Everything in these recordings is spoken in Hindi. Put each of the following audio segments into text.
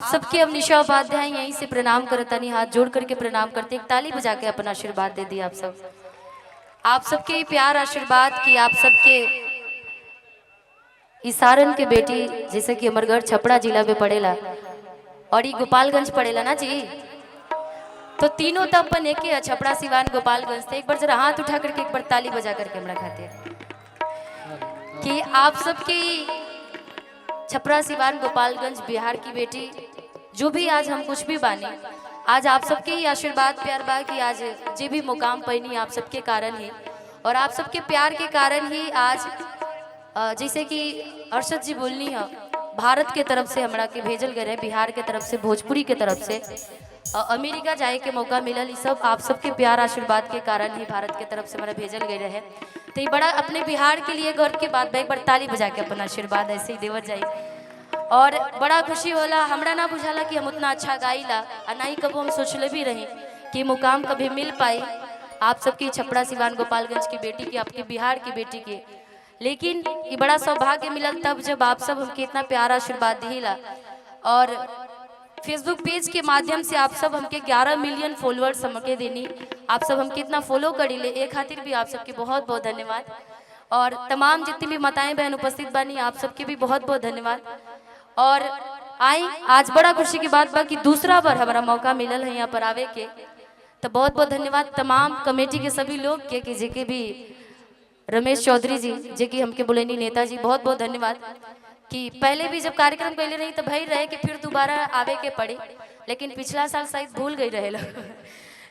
सबके अब निशा उपाध्याय यहीं से प्रणाम करतानी, हाथ जोड़ करके प्रणाम करते, एक ताली बजा के अपना आशीर्वाद दे दिए आप सबके प्यार आशीर्वाद की आप सबके इसारन के बेटी जैसे कि अमरगढ़ छपरा जिला में पड़ेला और ये गोपालगंज पड़ेला ना जी, तो तीनों तो अपन एक ही है, छपरा सिवान गोपालगंज। से एक बार जरा हाथ उठा करके एक बार ताली बजा करके हमरा खाते कि आप सबकी छपरा सिवान गोपालगंज बिहार की बेटी जो भी आज हम कुछ भी बानी, आज आप सबके ही आशीर्वाद प्यार बा कि आज जे भी मुकाम पैनी आप सबके कारण ही और आप सबके प्यार के कारण ही आज जैसे कि अर्षद जी बोलनी है, भारत के तरफ से हमरा के भेजल गए, बिहार के तरफ से, भोजपुरी के तरफ से अमेरिका जाए के मौका मिलल, सब आप सबके प्यार आशीर्वाद के कारण ही भारत के तरफ से हमारा भेजल गए रहे। तो ये बड़ा अपने बिहार के लिए गर्व की बात, एक बार ताली बजा के अपना आशीर्वाद ऐसे ही देवत जाए और बड़ा खुशी होला। हमरा ना बुझाला कि हम उतना अच्छा गाइला और ना ही कबो हम सोचले भी रहे कि मुकाम कभी मिल पाई आप सबकी छपरा सिवान गोपालगंज की बेटी की, आपके बिहार की बेटी की। लेकिन ये बड़ा सौभाग्य मिलल तब जब आप सब हमके इतना प्यारा आशीर्वाद दिला और फेसबुक पेज के माध्यम से आप सब हमके 11 मिलियन फॉलोअर्स हमके देनी, आप सब हमके इतना फॉलो करी ले, एक खातिर भी आप सबके बहुत बहुत धन्यवाद। और तमाम जितनी भी माताएं बहन उपस्थित बनी आप सबके भी बहुत बहुत धन्यवाद। और आई आज बड़ा खुशी की बात बा कि दूसरा बार हमारा मौका मिलल है यहाँ पर आवे के, तो बहुत बहुत धन्यवाद तमाम कमेटी के सभी लोग के, जेके भी रमेश चौधरी जी जे कि हमके बोलेनी नेताजी, बहुत बहुत धन्यवाद कि पहले भी जब कार्यक्रम कैले रही तो भाई रहे कि फिर दोबारा आवे के पड़े, लेकिन पिछला साल शायद भूल गई रहे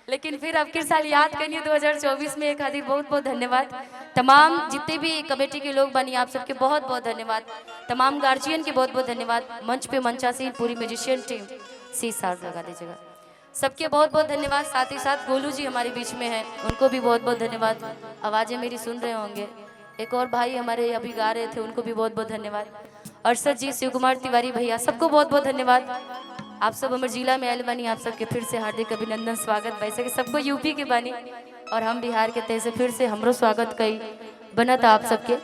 लेकिन फिर अब के साल याद करिए 2024 में। एक खातिर बहुत बहुत धन्यवाद तमाम जितने भी कमेटी के लोग बनी आप सबके बहुत बहुत धन्यवाद, तमाम गार्जियन के बहुत बहुत धन्यवाद, मंच पे मंचासीन पूरी म्यूजिशियन टीम सी साथ लगा दीजिएगा, सबके बहुत बहुत धन्यवाद। साथ ही साथ गोलू जी हमारे बीच में हैं, उनको भी बहुत बहुत धन्यवाद, आवाज़ें मेरी सुन रहे होंगे। एक और भाई हमारे अभी गा रहे थे, उनको भी बहुत बहुत धन्यवाद। अर्षद जी, शिव कुमार तिवारी भैया, सबको बहुत बहुत धन्यवाद। आप सब हमारे जिला में आयल बनी, आप सबके फिर से हार्दिक अभिनंदन स्वागत। वैसे कि सबको यूपी के बनी और हम बिहार के तय से फिर से हमरो स्वागत कई बना था आप सबके।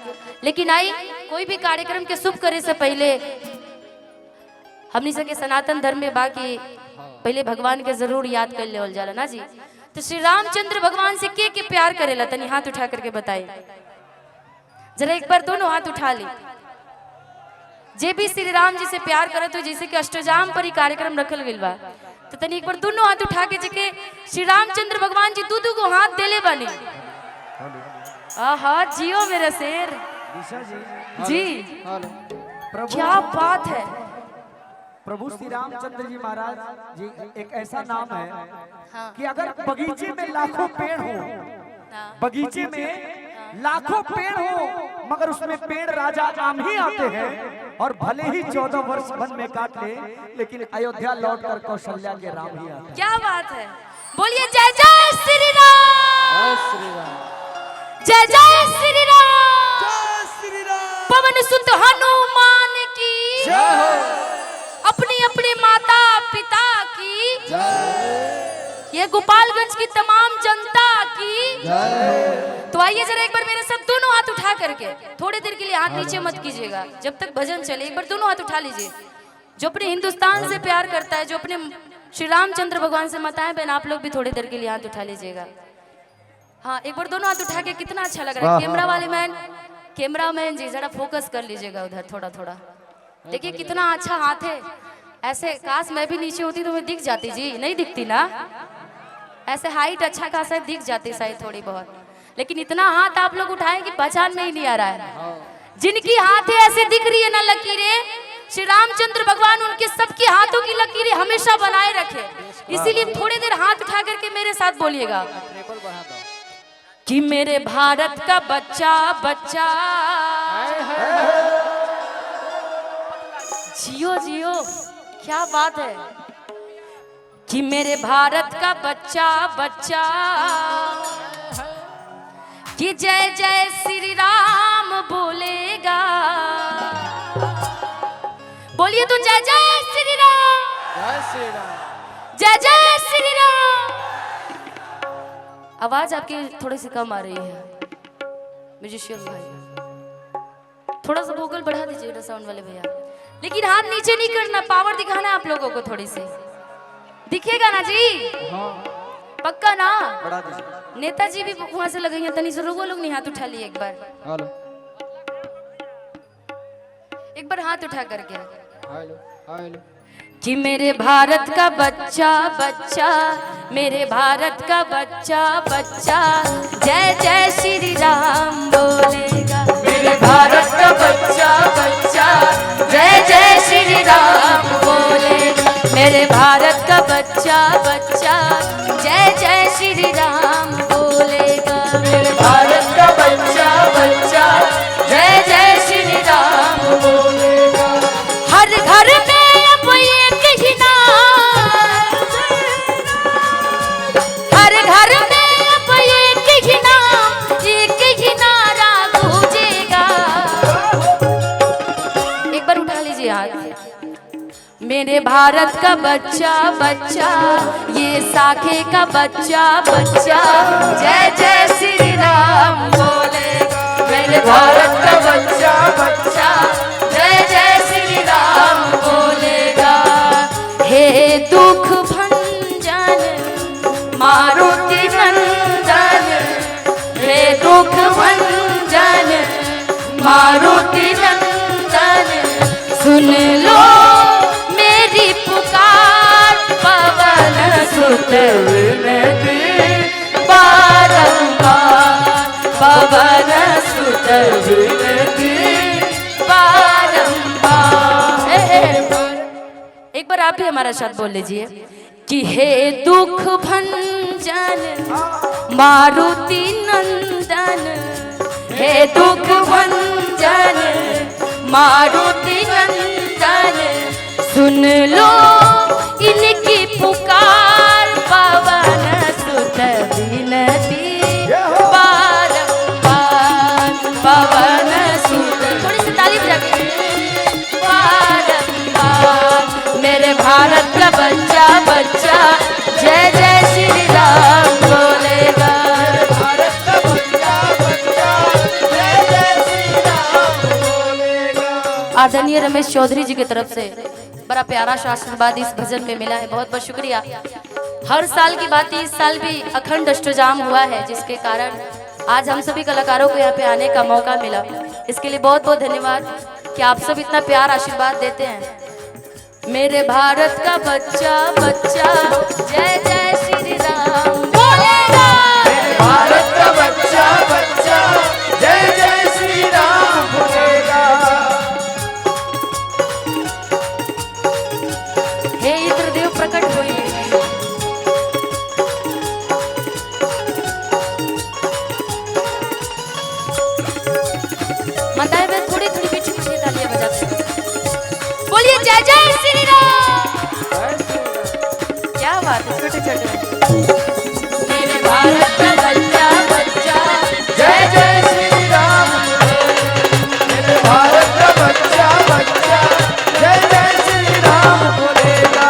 लेकिन आई कोई भी कार्यक्रम के शुभ करे से पहले हमनी सबके सनातन धर्म में बाकी पहले भगवान के जरूर याद कर ले जाला ना जी। तो श्री रामचंद्र भगवान से के प्यार करेला, तनी हाथ उठा करके बताइए जरा, एक बार दोनों हाथ उठा ली। जे भी श्री राम जी से प्यार करे तो जैसे कि अष्टजाम पर ही कार्यक्रम रखल गइल बा, तो तनी एक बार दोनों हाथ उठा के जेके श्री रामचंद्र भगवान जी दू को हाथ देले बने। आहा जियो मेरा शेर जी, क्या बात है। प्रभु श्री रामचंद्र जी महाराज जी एक ऐसा नाम है कि अगर बगीचे में लाखों पेड़ हो, बगीचे में लाखों पेड़ हो मगर उसमें पेड़ राजा आम ही आते हैं और भले ही 14 वर्ष वन में काट ले, लेकिन अयोध्या लौटकर कौशल्या के राम ही आते हैं। क्या बात है, बोलिए जय जय श्री राम, जय जय श्री राम, जय श्री राम। पवन सुत हनुमान की जय हो, अपनी अपनी माता पिता की जय, ये गोपालगंज की तमाम जनता की जय। तो आइए जरा एक बार मेरे साथ दोनों हाथ उठा करके थोड़ी देर के लिए हाथ नीचे मत कीजिएगा जब तक भजन चले, एक बार दोनों हाथ उठा लीजिए। जो अपने हिंदुस्तान से प्यार करता है, जो अपने श्री रामचंद्र भगवान से माताएं बहन, आप लोग भी थोड़ी देर के लिए हाथ उठा लीजिएगा। हाँ एक बार दोनों हाथ उठा के, कितना अच्छा लग रहा है। कैमरा वाले मैन, कैमरा मैन जी जरा फोकस कर लीजिएगा उधर थोड़ा थोड़ा, देखिए कितना अच्छा हाथ है। ऐसे काश मैं भी नीचे होती तो मैं दिख जाती जी, नहीं दिखती ना, ऐसे हाइट अच्छा खासा दिख जाती शायद थोड़ी बहुत, लेकिन इतना हाथ आप लोग उठाए कि पहचान में ही नहीं आ रहा है। जिनकी हाथें ऐसे दिख रही है ना लकीरें, श्री रामचंद्र भगवान उनके सबके हाथों की लकीरें हमेशा बनाए रखे। इसीलिए थोड़ी देर हाथ उठा करके मेरे साथ बोलिएगा कि मेरे भारत का बच्चा बच्चा जियो जियो, क्या बात है कि मेरे भारत का बच्चा बच्चा कि जय जय श्री राम बोलेगा। बोलिए तो जय जय श्री राम, जय श्री राम, जय जय श्री राम। आवाज आपकी थोड़ी सी कम आ रही है म्यूजिशियन भाई, थोड़ा सा वोकल बढ़ा दीजिएगा साउंड वाले भैया। लेकिन हाथ नीचे नहीं करना, पावर दिखाना है आप लोगों को थोड़ी सी। दिखेगा ना जी? पक्का ना? नेताजी भी वहां से लगे तनी से रोगो लोग नहीं हाथ उठा लिए एक बार। एक बार हाथ उठा करके कि मेरे भारत का बच्चा बच्चा, मेरे भारत का बच्चा बच्चा जय जय श्री राम बोलेगा। मेरे भारत का बच्चा बच्चा जय जय श्री राम बोलेगा। मेरे भारत का बच्चा बच्चा जय जय श्री राम बोलेगा। मेरे भारत का बच्चा बच्चा जय जय श्री राम बोलेगा। हर घर में अब एक ही नाम, हर घर में अब एक ही नाम, एक ही नारा गूंजेगा। एक बार उठा लीजिए हाथ। मेरे भारत का बच्चा बच्चा, ये साखे का बच्चा बच्चा जय जय श्री राम बोलेगा। मेरे भारत का बच्चा बच्चा जय जय श्री राम बोलेगा। हे दुख भंजन मारुति नंदन, हे दुख भंजन मारुति नंदन, सुन लो मेरी पुकार, पवन सुत विनती बारंबार, पवन सुत विनती बारंबार। एक बार आप भी हमारा साथ बोल लीजिए कि हे दुख भंजन मारुति नंदन, हे दुख भंजन मारुति नंदन, सुन लो इनकी पुकार, पवन सुत विनती बारंबार, पवन सुत। थोड़ी सी ताली बजाते बारंबार। मेरे भारत का बच्चा बच्चा जय जय श्री राम बोलेगा। भारत का बच्चा बच्चा जय जय श्री राम बोलेगा। आदरणीय रमेश चौधरी जी की तरफ से बड़ा प्यारा सा आशीर्वाद इस भजन में मिला है, बहुत बहुत शुक्रिया। हर साल की बात इस साल भी अखंड अष्टजाम हुआ है, जिसके कारण आज हम सभी कलाकारों को यहाँ पे आने का मौका मिला। इसके लिए बहुत बहुत धन्यवाद कि आप सब इतना प्यार आशीर्वाद देते हैं। मेरे भारत का बच्चा बच्चा जय जय श्री राम बोलेगा। मेरे भारत का बच्चा बच्चा जय जय श्री राम बोलेगा। हे इंद्रदेव प्रकट होइए। बताए हुए थोड़ी थोड़ी पीछे पीछे तालियां बजाते हैं। बोलिए जय जय श्री राम। क्या बात है, छोटे छोटे। मेरे भारत का बच्चा बच्चा जय जय श्री राम। मेरे भारत का बच्चा बच्चा जय जय श्री राम बोलेगा।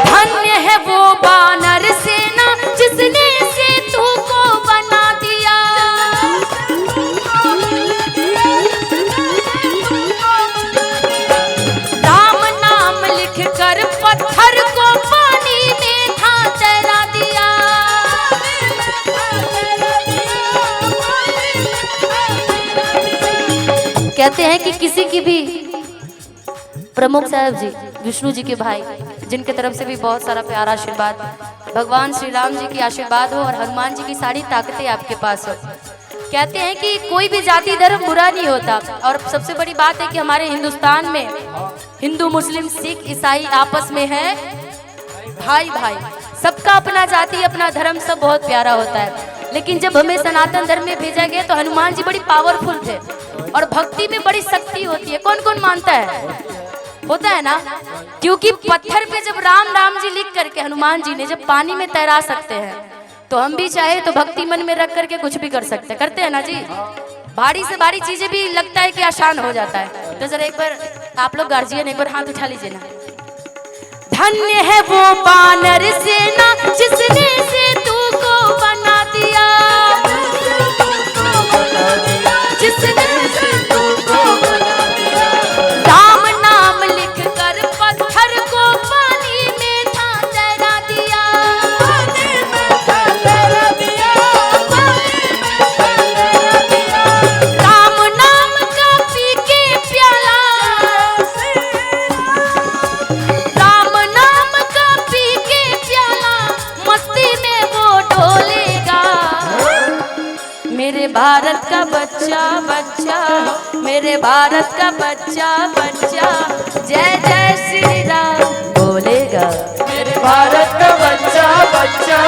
धन्य है वो बानर सेना जिसने सेतु को बना दिया। राम नाम लिख कर पत्थर को पानी में था तैरा दिया। कहते हैं कि किसी की भी प्रमुख साहब जी विष्णु जी के भाई, जिनके तरफ से भी बहुत सारा प्यारा आशीर्वाद, भगवान श्री राम जी की आशीर्वाद हो और हनुमान जी की सारी ताकतें आपके पास हो। कहते हैं कि कोई भी जाति धर्म बुरा नहीं होता, और सबसे बड़ी बात है कि हमारे हिंदुस्तान में हिंदू मुस्लिम सिख ईसाई आपस में है भाई भाई, सबका अपना जाति अपना धर्म सब बहुत प्यारा होता है। लेकिन जब हमें सनातन धर्म में भेजा गया तो हनुमान जी बड़ी पावरफुल थे और भक्ति में बड़ी शक्ति होती है। कौन कौन मानता है? होता है ना, क्योंकि पत्थर पे जब राम राम जी लिख करके हनुमान जी ने जब पानी में तैरा सकते हैं, तो हम भी चाहे तो भक्ति मन में रख करके कुछ भी कर सकते हैं। करते हैं ना जी। भारी से भारी चीजें भी लगता है कि आसान हो जाता है। तो जरा एक बार आप लोग गार्जियन एक बार हाथ उठा लीजिए ना। धन्य है वो बानर सेना जिसने सेतु को बना दिया, जिसने सेतु को बना दिया। राम नाम का बच्चा बच्चा, मेरे भारत का बच्चा बच्चा, जय जय श्री राम बोलेगा। मेरे भारत का बच्चा बच्चा,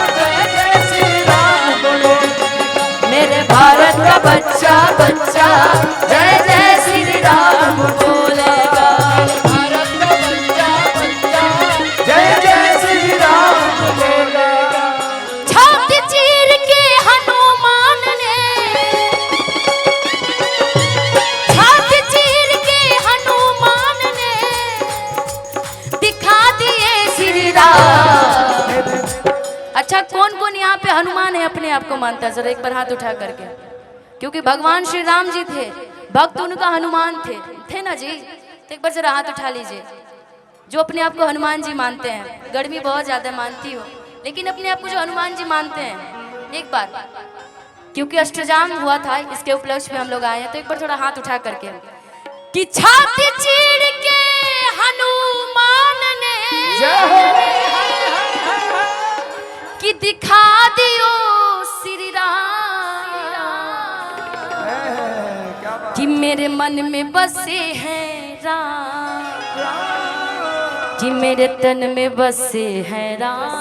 जय जय श्री राम बोलेगा। मेरे भारत का बच्चा बच्चा, जय जय श्री राम बोलेगा। भारत का बच्चा बच्चा, जय जय श्री राम बोलेगा। छाती चीर के हनुमान ने, छाती चीर के हनुमान ने दिखा दिए श्री राम। अच्छा, कौन कौन यहाँ पे हनुमान है अपने आप को मानता है? जरा एक बार हाथ उठा करके, क्योंकि भगवान श्री राम जी थे, भक्त उनका हनुमान थे ना जी। तो एक बार जरा हाथ उठा लीजिए जो अपने आप को हनुमान जी मानते हैं। गर्मी बहुत ज्यादा मानती हो, लेकिन अपने आप को जो हनुमान जी मानते हैं, एक बार, क्योंकि अष्टजाम हुआ था, इसके उपलक्ष्य में हम लोग आए हैं, तो एक बार थोड़ा हाथ उठा करके कि छाती चीर के हनुमान ने कि दिखा दियो श्री राम कि मेरे मन में बसे हैं राम, कि मेरे तन में बसे हैं राम।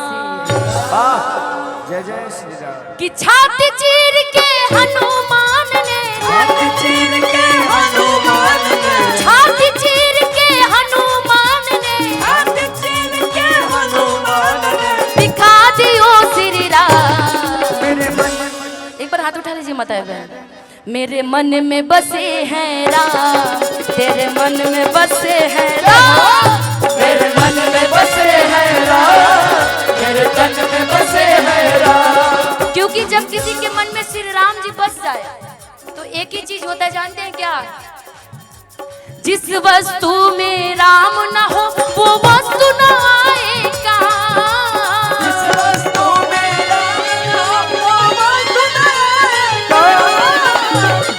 जय जय श्री राम। कि छाती चीर के हनुमान ने, छाती चीर के हनुमान ने, छाती चीर के हनुमान ने, छाती चीर के हनुमान ने दिखा दियो श्री राम। मेरे मन। एक बार हाथ उठा लीजिए माता बहन। मेरे मन में बसे हैं राम, तेरे मन में बसे हैं राम, मेरे मन में बसे हैं राम, मेरे तन में बसे हैं राम। क्योंकि जब किसी के मन में श्री राम जी बस जाए तो एक ही चीज होता है, जानते हैं क्या? जिस वस्तु में राम न हो वो वस्तु न आएगा। जिस वस्तु में राम न हो वो वस्तु न आएगा।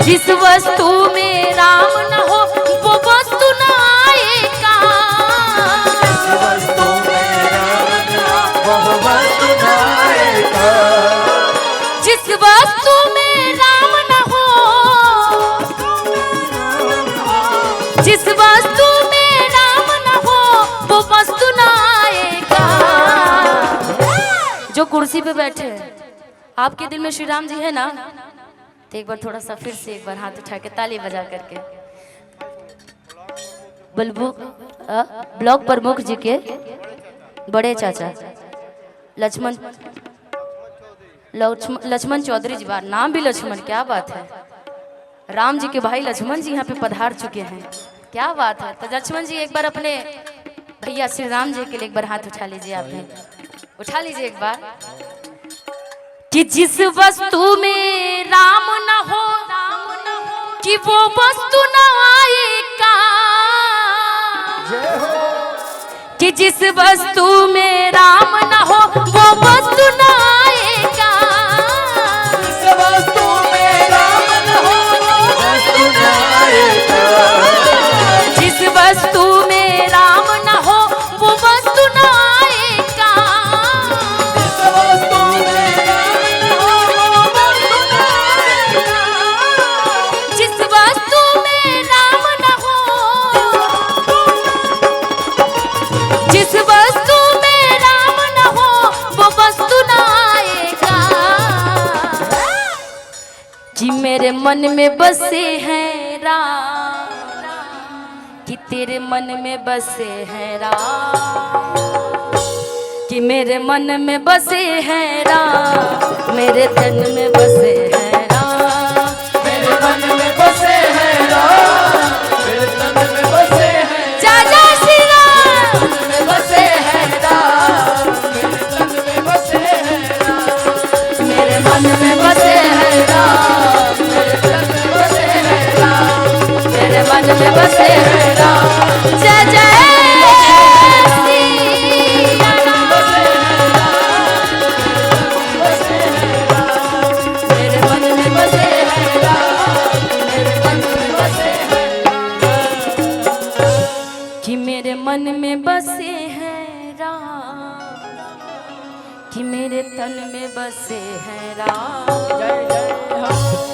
जिस वस्तु में राम न हो वो वस्तु न आएगा। जिस वस्तु में राम न हो वो वस्तु न आएगा। जिस वस्तु में राम न हो, जिस वस्तु में राम न हो वो वस्तु न आएगा। जो कुर्सी पे बैठे हैं, आपके दिल में श्री राम जी है ना? तो एक बार थोड़ा सा फिर से एक बार हाथ उठा के ताली बजा करके ब्लॉक प्रमुख जी के बड़े चाचा लक्ष्मण चौधरी जी, बार नाम भी लक्ष्मण, क्या बात है। राम जी के भाई लक्ष्मण जी यहाँ पे पधार चुके हैं, क्या बात है। तो लक्ष्मण जी एक बार अपने भैया श्री राम जी के लिए एक बार हाथ उठा लीजिए, आप भी उठा लीजिए एक बार। कि जिस वस्तु में राम न हो कि वो वस्तु न आएगा। कि जिस वस्तु में राम न हो वो वस्तु न आएगा। जिस वस्तु में राम न हो वो वस्तु न आएगा। जिस वस्तु में राम न हो वो वस्तु न आएगा। जिस वस्तु में राम न हो वो वस्तु न आएगा। जिस वस्तु में राम न हो, जिस वस्तु में राम न हो वो वस्तु न आएगा। कि मेरे मन में बसे हैं राम, कि तेरे मन में बसे हैं राम। कि मेरे मन में बसे हैं राम, मेरे तन में बसे हैं राम। मेरे मन में बसे हैं राम, मेरे तन में बसे हैं। जय जय श्री राम। में बसे हैं राम, मेरे तन में बसे हैं राम। मेरे मन में बसे हैं राम, मेरे तन में बसे हैं राम। मेरे मन में बसे हैं राम। जय जय श्री राम। मेरे मन में बसे हैं राम, मेरे मन में बसे हैं राम। कि मेरे मन में बसे हैं राम, कि मेरे तन में बसे हैं राम। जय जय।